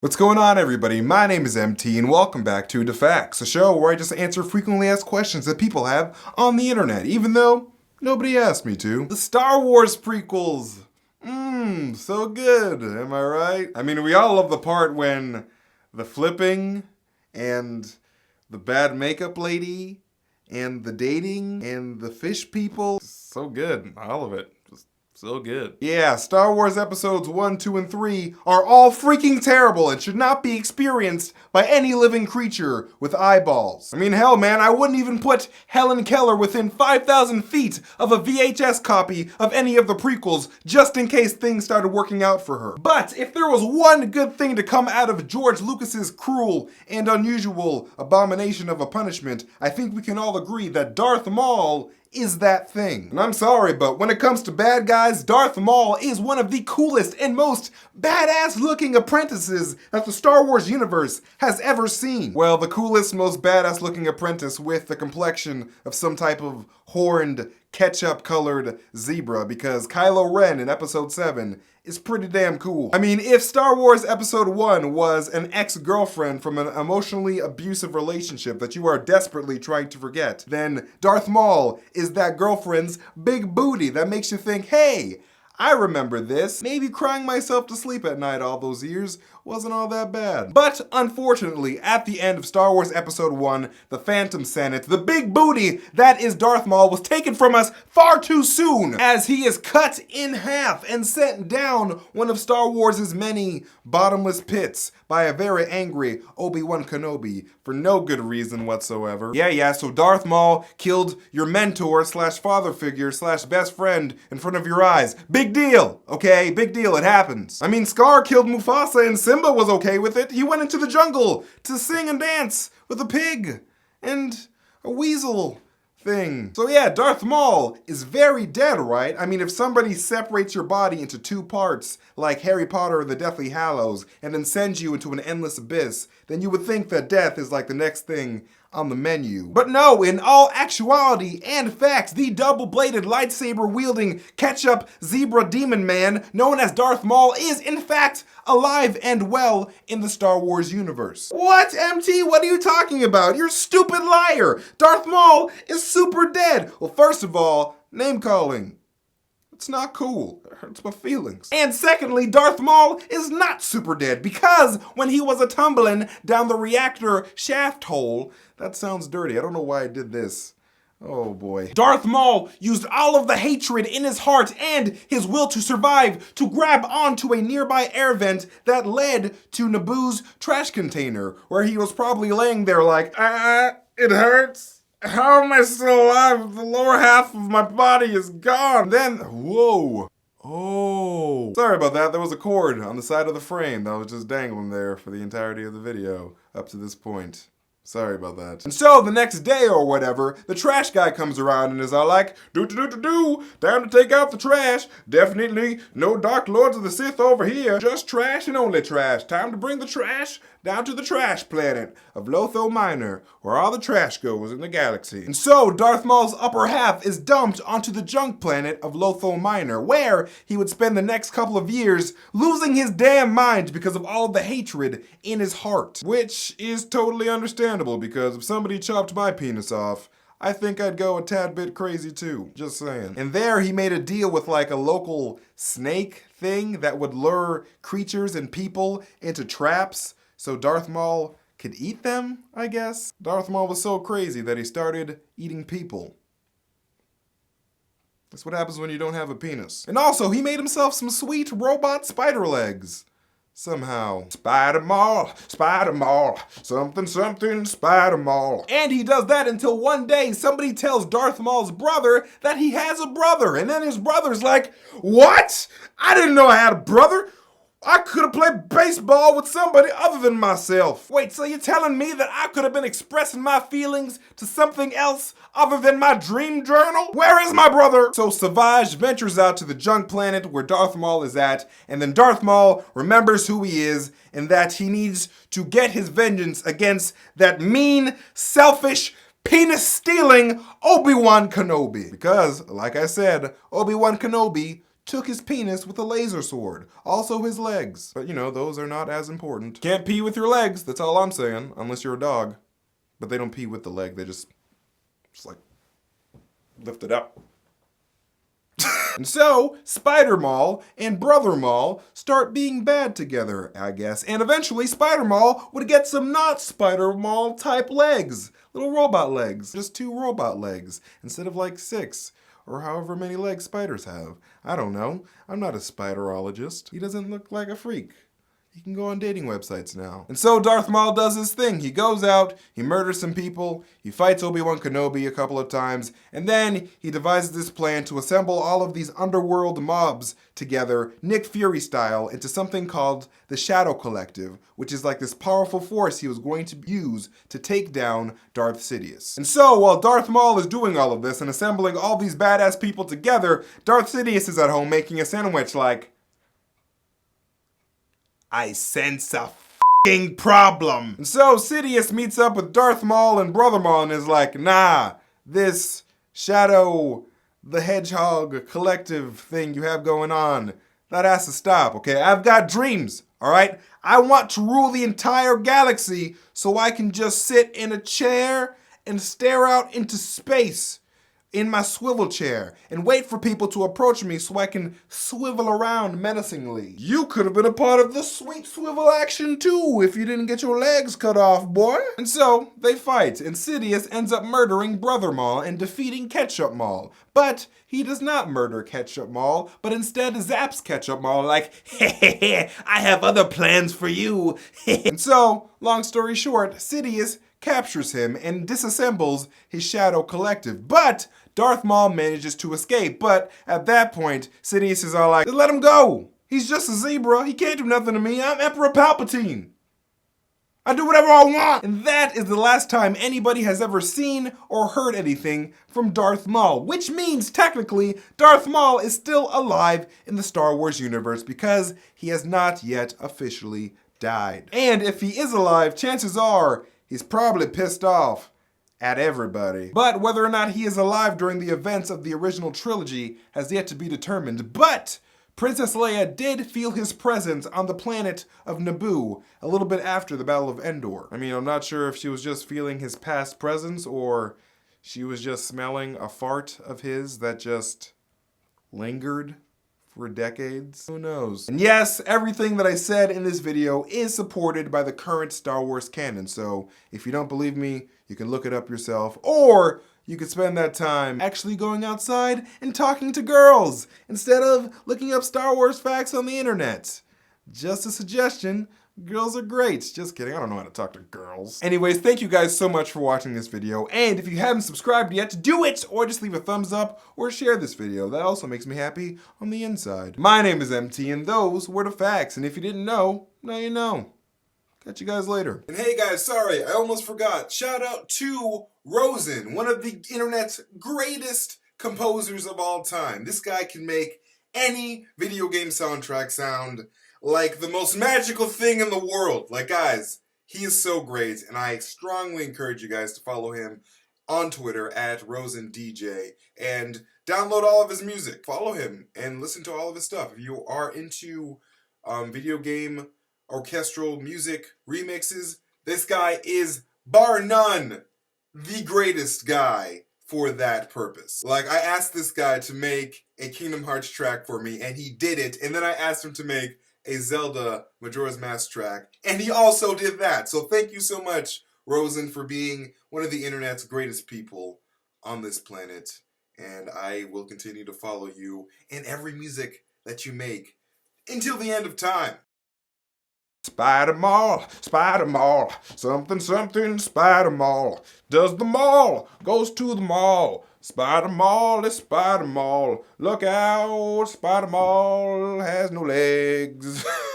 What's going on, everybody? My name is MT, and welcome back to DaFAQs, a show where I just answer frequently asked questions that people have on the internet, even though nobody asked me to. The Star Wars prequels. So good, am I right? I mean, we all love the part when the flipping, and the bad makeup lady, and the dating, and the fish people. So good, all of it. So good. Yeah, Star Wars episodes 1, 2, and 3 are all freaking terrible and should not be experienced by any living creature with eyeballs. I mean, hell, man, I wouldn't even put Helen Keller within 5,000 feet of a VHS copy of any of the prequels just in case things started working out for her. But if there was one good thing to come out of George Lucas's cruel and unusual abomination of a punishment, I think we can all agree that Darth Maul is that thing. And I'm sorry, but when it comes to bad guys, Darth Maul is one of the coolest and most badass looking apprentices that the Star Wars universe has ever seen. Well, the coolest, most badass looking apprentice with the complexion of some type of horned, ketchup colored zebra, because Kylo Ren in episode 7 is pretty damn cool. I mean, if Star Wars episode 1 was an ex-girlfriend from an emotionally abusive relationship that you are desperately trying to forget, then Darth Maul is that girlfriend's big booty that makes you think, hey, I remember this. Maybe crying myself to sleep at night all those years wasn't all that bad. But unfortunately, at the end of Star Wars Episode 1, The Phantom Menace, the big booty that is Darth Maul was taken from us far too soon, as he is cut in half and sent down one of Star Wars' many bottomless pits by a very angry Obi-Wan Kenobi for no good reason whatsoever. Yeah, so Darth Maul killed your mentor slash father figure slash best friend in front of your eyes. Big deal, okay? Big deal, it happens. I mean, Scar killed Mufasa and Simba was okay with it. He went into the jungle to sing and dance with a pig and a weasel thing. So yeah, Darth Maul is very dead, right? I mean, if somebody separates your body into two parts, like Harry Potter and the Deathly Hallows, and then sends you into an endless abyss, then you would think that death is like the next thing on the menu. But no, in all actuality and facts, the double-bladed lightsaber-wielding ketchup zebra demon man known as Darth Maul is in fact alive and well in the Star Wars universe. What, MT? What are you talking about? You're a stupid liar! Darth Maul is super dead! Well, first of all, name calling. It's not cool. It hurts my feelings. And secondly, Darth Maul is not super dead because when he was a-tumbling down the reactor shaft hole, that sounds dirty. I don't know why I did this. Oh boy. Darth Maul used all of the hatred in his heart and his will to survive to grab onto a nearby air vent that led to Naboo's trash container, where he was probably laying there like, it hurts. How am I still alive? The lower half of my body is gone. Then, whoa. Oh. Sorry about that. There was a cord on the side of the frame that was just dangling there for the entirety of the video up to this point. Sorry about that. And so the next day or whatever, the trash guy comes around and is all like, time to take out the trash. Definitely no Dark Lords of the Sith over here. Just trash and only trash. Time to bring the trash down to the trash planet of Lotho Minor, where all the trash goes in the galaxy. And so Darth Maul's upper half is dumped onto the junk planet of Lotho Minor, where he would spend the next couple of years losing his damn mind because of all the hatred in his heart. Which is totally understandable, because if somebody chopped my penis off, I think I'd go a tad bit crazy too, just saying. And there he made a deal with like a local snake thing that would lure creatures and people into traps so Darth Maul could eat them, I guess. Darth Maul was so crazy that he started eating people. That's what happens when you don't have a penis. And also, he made himself some sweet robot spider legs. Somehow. Spider Maul, something, Spider Maul. And he does that until one day somebody tells Darth Maul's brother that he has a brother. And then his brother's like, what? I didn't know I had a brother. I could have played baseball with somebody other than myself. Wait, so you're telling me that I could have been expressing my feelings to something else other than my dream journal? Where is my brother? So Savage ventures out to the junk planet where Darth Maul is at, and then Darth Maul remembers who he is and that he needs to get his vengeance against that mean, selfish, penis-stealing Obi-Wan Kenobi. Because, like I said, Obi-Wan Kenobi took his penis with a laser sword. Also his legs. But you know, those are not as important. Can't pee with your legs, that's all I'm saying, unless you're a dog. But they don't pee with the leg, they just like lift it up. And so, Spider Maul and Brother Maul start being bad together, I guess. And eventually, Spider Maul would get some not Spider Maul type legs. Little robot legs. Just 2 robot legs instead of like 6. Or however many legs spiders have. I don't know. I'm not a spiderologist. He doesn't look like a freak. He can go on dating websites now. And so Darth Maul does his thing. He goes out, he murders some people, he fights Obi-Wan Kenobi a couple of times, and then he devises this plan to assemble all of these underworld mobs together, Nick Fury style, into something called the Shadow Collective, which is like this powerful force he was going to use to take down Darth Sidious. And so while Darth Maul is doing all of this and assembling all these badass people together, Darth Sidious is at home making a sandwich like, I sense a f***ing problem. And so Sidious meets up with Darth Maul and Brother Maul and is like, nah, this Shadow the Hedgehog collective thing you have going on, that has to stop, okay? I've got dreams, all right? I want to rule the entire galaxy so I can just sit in a chair and stare out into space in my swivel chair and wait for people to approach me so I can swivel around menacingly. You could have been a part of the sweet swivel action too if you didn't get your legs cut off, boy. And so they fight, and Sidious ends up murdering Brother Maul and defeating Ketchup Maul. But he does not murder Ketchup Maul, but instead zaps Ketchup Maul like, I have other plans for you. And so, long story short, Sidious captures him and disassembles his Shadow Collective. But Darth Maul manages to escape. But at that point, Sidious is all like, let him go. He's just a zebra. He can't do nothing to me. I'm Emperor Palpatine. I do whatever I want. And that is the last time anybody has ever seen or heard anything from Darth Maul. Which means, technically, Darth Maul is still alive in the Star Wars universe because he has not yet officially died. And if he is alive, chances are he's probably pissed off at everybody. But whether or not he is alive during the events of the original trilogy has yet to be determined. But Princess Leia did feel his presence on the planet of Naboo a little bit after the Battle of Endor. I mean, I'm not sure if she was just feeling his past presence or she was just smelling a fart of his that just lingered for decades. Who knows? And yes, everything that I said in this video is supported by the current Star Wars canon. So if you don't believe me, you can look it up yourself, or you could spend that time actually going outside and talking to girls instead of looking up Star Wars facts on the internet. Just a suggestion. Girls are great. Just kidding. I don't know how to talk to girls. Anyways, thank you guys so much for watching this video. And if you haven't subscribed yet, do it! Or just leave a thumbs up or share this video. That also makes me happy on the inside. My name is MT and those were the facts. And if you didn't know, now you know. Catch you guys later. And hey guys, sorry, I almost forgot. Shout out to ROZEN, one of the internet's greatest composers of all time. This guy can make any video game soundtrack sound like the most magical thing in the world. Like, guys, he is so great, and I strongly encourage you guys to follow him on Twitter at ROZENDJ and download all of his music. Follow him and listen to all of his stuff. If you are into video game orchestral music remixes, this guy is, bar none, the greatest guy for that purpose. Like, I asked this guy to make a Kingdom Hearts track for me, and he did it, and then I asked him to make a Zelda Majora's Mask track, and he also did that. So thank you so much, ROZEN, for being one of the internet's greatest people on this planet, and I will continue to follow you in every music that you make until the end of time. Spider Maul, something, something, Spider Maul. Does the mall, goes to the mall. Spider Maul is Spider Maul. Look out, Spider Maul has no legs.